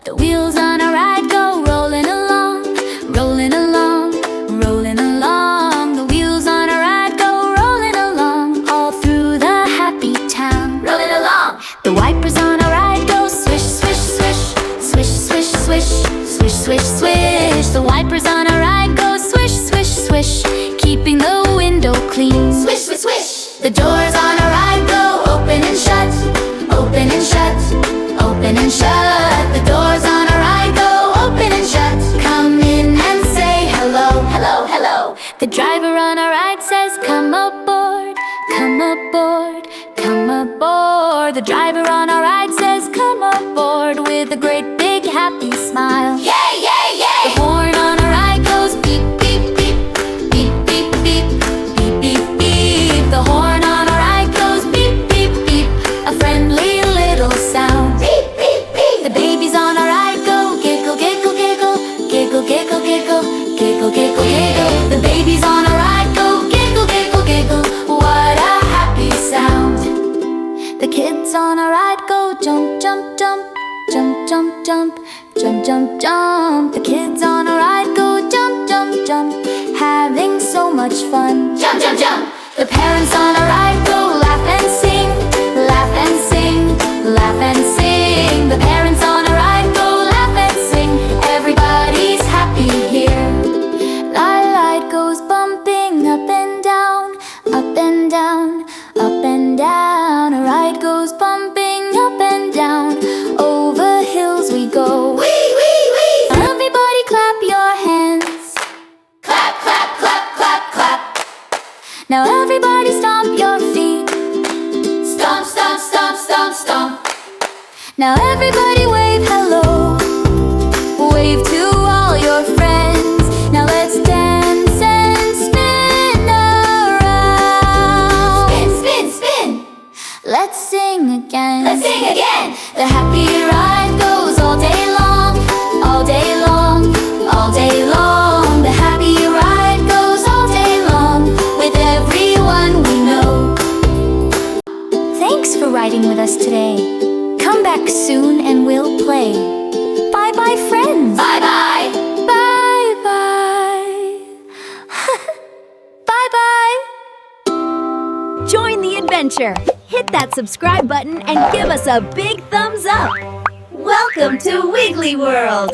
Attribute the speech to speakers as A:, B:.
A: The wheels on a ride go rolling along, rolling along, rolling along. The wheels on a ride go rolling along, all through the happy town, rolling along. The wipers on a ride go swish, swish, swish, swish, swish, swish, swish, swish, swish. The wipers on a ride go swish, swish, swish, keeping the window clean, swish, swish, swish. The doors on a ride go open and shut, open and shut, open and shut. The doors on a ride go open and shut. Come in and say hello, hello, hello. The driver on a ride says come aboard, come aboard, come aboard. The driver on a ride says come aboard with a great big happy smile. Yay, yay, yay! The horn on a ride goes beep, beep, beep, beep, beep, beep, beep, beep, beep. The horn on a ride goes beep, beep, beep, a friendly little sound. Beep, beep, beep. The babies on a ride go giggle, giggle, giggle, giggle, giggle, giggle, giggle, giggle, giggle. The babies on a ride go giggle, giggle, giggle. What a happy sound. The kids on a ride go jump, jump, jump, jump, jump, jump, jump, jump, jump. The kids on a ride go jump, jump, jump, having so much fun. Jump, jump, jump. The parents on a ride go laugh and sing, laugh and sing, laugh and sing. The parents on a ride go laugh and sing. Everybody's happy here. Our ride goes bumping up and down, up and down, up and down. A ride goes bumping up and down. Over hills we go. Wee, wee, wee. Everybody clap your hands. Clap, clap, clap, clap, clap. Now everybody stomp your feet. Stomp, stomp, stomp, stomp, stomp. Now everybody wave hello. Wave to all your friends. Now let's dance and spin around. Spin, spin, spin. Let's sing again. Let's sing again. The happy ride goes all day long, all day long, all day long. The happy ride goes all day long with everyone we know. Thanks for riding with us today. Come back soon and we'll play. Bye bye, friends. Bye bye. Bye bye. Bye bye.
B: Join the adventure. Hit that subscribe button and give us a big thumbs up. Welcome to Wiggly World.